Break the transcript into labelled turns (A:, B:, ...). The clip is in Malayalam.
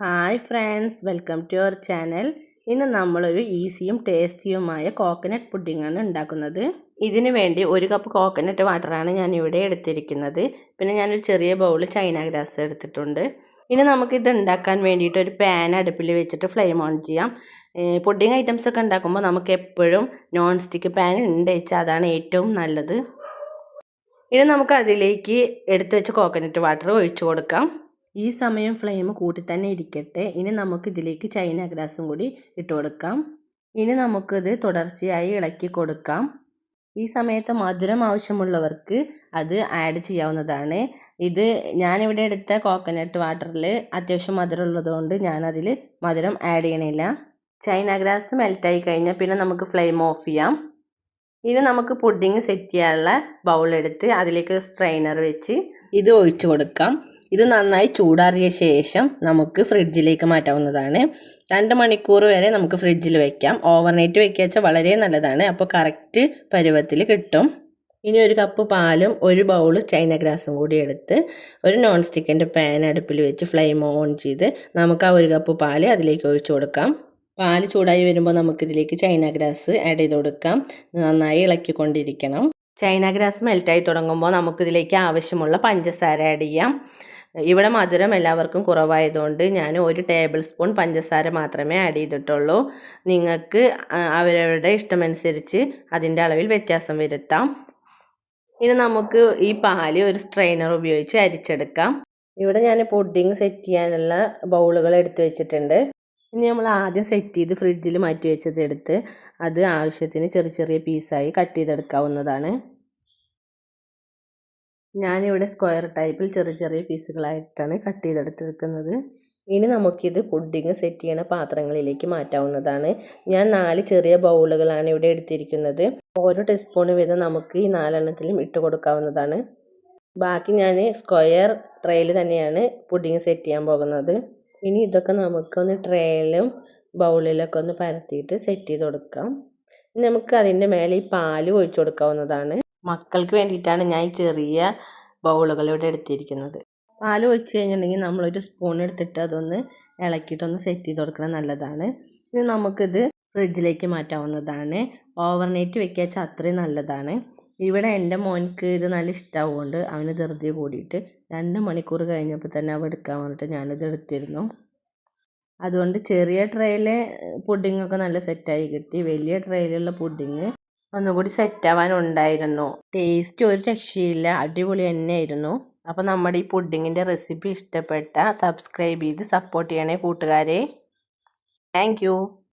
A: Hi friends, welcome to our channel. ഇന്ന് നമ്മളൊരു ഈസിയും ടേസ്റ്റിയുമായ കോക്കനട്ട് പുഡിങ്ങാണ് ഉണ്ടാക്കുന്നത്. ഇതിനു വേണ്ടി 1 കപ്പ് കോക്കനട്ട് വാട്ടറാണ് ഞാൻ ഇവിടെ എടുത്തിരിക്കുന്നത്. പിന്നെ ഞാനൊരു ചെറിയ ബൗൾ ചൈന ഗ്രാസ് എടുത്തിട്ടുണ്ട്. ഇനി നമുക്കിത് ഉണ്ടാക്കാൻ വേണ്ടിയിട്ട് ഒരു പാൻ അടുപ്പിൽ വെച്ചിട്ട് ഫ്ലെയിം ഓൺ ചെയ്യാം. പുഡിങ് ഐറ്റംസ് ഒക്കെ ഉണ്ടാക്കുമ്പോൾ നമുക്ക് എപ്പോഴും നോൺ സ്റ്റിക്ക് പാൻ ഉണ്ട് വെച്ചാൽ അതാണ് ഏറ്റവും നല്ലത്. ഇനി നമുക്ക് അതിലേക്ക് എടുത്തു വെച്ച കോക്കനട്ട് വാട്ടർ ഒഴിച്ചു കൊടുക്കാം. ഈ സമയം ഫ്ലെയിം കൂട്ടി തന്നെ ഇരിക്കട്ടെ. ഇനി നമുക്ക് ഇതിലേക്ക് ചൈന ഗ്രാസും കൂടി ഇട്ട് കൊടുക്കാം. ഇനി നമുക്കിത് തുടർച്ചയായി ഇളക്കി കൊടുക്കാം. ഈ സമയത്ത് മധുരം ആവശ്യമുള്ളവർക്ക് അത് ആഡ് ചെയ്യാവുന്നതാണ്. ഇത് ഞാനിവിടെ എടുത്ത കോക്കനട്ട് വാട്ടറിൽ അത്യാവശ്യം മധുരം ഉള്ളതുകൊണ്ട് ഞാനതിൽ മധുരം ആഡ് ചെയ്യണില്ല. ചൈന ഗ്രാസ് മെൽറ്റായി കഴിഞ്ഞാൽ പിന്നെ നമുക്ക് ഫ്ലെയിം ഓഫ് ചെയ്യാം. ഇനി നമുക്ക് പുഡിങ് സെറ്റ് ചെയ്യാനുള്ള ബൗൾ എടുത്ത് അതിലേക്ക് സ്ട്രെയിനർ വെച്ച് ഇത് ഒഴിച്ചു കൊടുക്കാം. ഇത് നന്നായി ചൂടാറിയ ശേഷം നമുക്ക് ഫ്രിഡ്ജിലേക്ക് മാറ്റാവുന്നതാണ്. 2 മണിക്കൂർ വരെ നമുക്ക് ഫ്രിഡ്ജിൽ വെക്കാം. ഓവർനൈറ്റ് വെക്കുക വളരെ നല്ലതാണ്. അപ്പോൾ കറക്റ്റ് പരുവത്തിൽ കിട്ടും. ഇനി 1 കപ്പ് പാലും 1 ബൗൾ ചൈന ഗ്രാസും കൂടി എടുത്ത് ഒരു നോൺ സ്റ്റിക്കിൻ്റെ പാൻ അടുപ്പിൽ വെച്ച് ഫ്ലെയിം ഓൺ ചെയ്ത് നമുക്ക് ആ 1 കപ്പ് പാല് അതിലേക്ക് ഒഴിച്ചു കൊടുക്കാം. പാല് ചൂടായി വരുമ്പോൾ നമുക്കിതിലേക്ക് ചൈന ഗ്രാസ് ആഡ് ചെയ്ത് കൊടുക്കാം. നന്നായി ഇളക്കിക്കൊണ്ടിരിക്കണം. ചൈന ഗ്രാസ് മെൽറ്റായി തുടങ്ങുമ്പോൾ നമുക്കിതിലേക്ക് ആവശ്യമുള്ള പഞ്ചസാര ആഡ് ചെയ്യാം. ഇവിടെ മധുരം എല്ലാവർക്കും കുറവായതുകൊണ്ട് ഞാൻ 1 ടേബിൾ സ്പൂൺ പഞ്ചസാര മാത്രമേ ആഡ് ചെയ്തിട്ടുള്ളൂ. നിങ്ങൾക്ക് അവരവരുടെ ഇഷ്ടമനുസരിച്ച് അതിൻ്റെ അളവിൽ വ്യത്യാസം വരുത്താം. ഇനി നമുക്ക് ഈ പാല് ഒരു സ്ട്രെയിനർ ഉപയോഗിച്ച് അരിച്ചെടുക്കാം. ഇവിടെ ഞാൻ പുഡിങ് സെറ്റ് ചെയ്യാനുള്ള ബൗളുകൾ എടുത്ത് വെച്ചിട്ടുണ്ട്. ഇനി നമ്മൾ ആദ്യം സെറ്റ് ചെയ്ത് ഫ്രിഡ്ജിൽ മാറ്റി വെച്ചത് എടുത്ത് അത് ആവശ്യത്തിന് ചെറിയ ചെറിയ പീസായി കട്ട് ചെയ്തെടുക്കാവുന്നതാണ്. ഞാനിവിടെ സ്ക്വയർ ടൈപ്പിൽ ചെറിയ ചെറിയ പീസുകളായിട്ടാണ് കട്ട് ചെയ്തെടുത്തിരിക്കുന്നത്. ഇനി നമുക്കിത് പുഡിങ് സെറ്റ് ചെയ്യുന്ന പാത്രങ്ങളിലേക്ക് മാറ്റാവുന്നതാണ്. ഞാൻ 4 ചെറിയ ബൗളുകളാണ് ഇവിടെ എടുത്തിരിക്കുന്നത്. ഓരോ ടീസ്പൂൺ വീതം നമുക്ക് ഈ 4 എണ്ണത്തിലും ഇട്ട് കൊടുക്കാവുന്നതാണ്. ബാക്കി ഞാൻ സ്ക്വയർ ട്രേയിൽ തന്നെയാണ് പുഡിങ് സെറ്റ് ചെയ്യാൻ പോകുന്നത്. ഇനി ഇതൊക്കെ നമുക്കൊന്ന് ട്രേയിലും ബൗളിലൊക്കെ ഒന്ന് പരത്തിയിട്ട് സെറ്റ് ചെയ്ത് കൊടുക്കാം. നമുക്ക് അതിൻ്റെ മേലെ ഈ പാല് ഒഴിച്ചു കൊടുക്കാവുന്നതാണ്. മക്കൾക്ക് വേണ്ടിയിട്ടാണ് ഞാൻ ഈ ചെറിയ ബൗളുകൾ ഇവിടെ എടുത്തിരിക്കുന്നത്. പാൽ ഒഴിച്ച് കഴിഞ്ഞിട്ടുണ്ടെങ്കിൽ നമ്മളൊരു സ്പൂൺ എടുത്തിട്ട് അതൊന്ന് ഇളക്കിയിട്ടൊന്ന് സെറ്റ് ചെയ്ത് കൊടുക്കണം, നല്ലതാണ്. ഇനി നമുക്കിത് ഫ്രിഡ്ജിലേക്ക് മാറ്റാവുന്നതാണ്. ഓവർനൈറ്റ് വെക്കുക വെച്ചാൽ അത്രയും നല്ലതാണ്. ഇവിടെ എൻ്റെ മോനിക്ക് ഇത് നല്ല ഇഷ്ടമാവുകൊണ്ട് അവന് ധൃതി കൂടിയിട്ട് 2 മണിക്കൂർ കഴിഞ്ഞപ്പോൾ തന്നെ അവ എടുക്കാൻ വേണ്ടിയിട്ട് ഞാനിത് എടുത്തിരുന്നു. അതുകൊണ്ട് ചെറിയ ട്രേയിലെ പുഡിങ്ങൊക്കെ നല്ല സെറ്റായി കിട്ടി. വലിയ ട്രേയിലുള്ള പുഡിങ് ഒന്നുകൂടി സെറ്റാവാനുണ്ടായിരുന്നു. ടേസ്റ്റ് ഒരു രക്ഷയില്ല, അടിപൊളി തന്നെയായിരുന്നു. അപ്പോൾ നമ്മുടെ ഈ പുഡിങ്ങിൻ്റെ റെസിപ്പി ഇഷ്ടപ്പെട്ട സബ്സ്ക്രൈബ് ചെയ്ത് സപ്പോർട്ട് ചെയ്യണേ കൂട്ടുകാരെ. Thank you.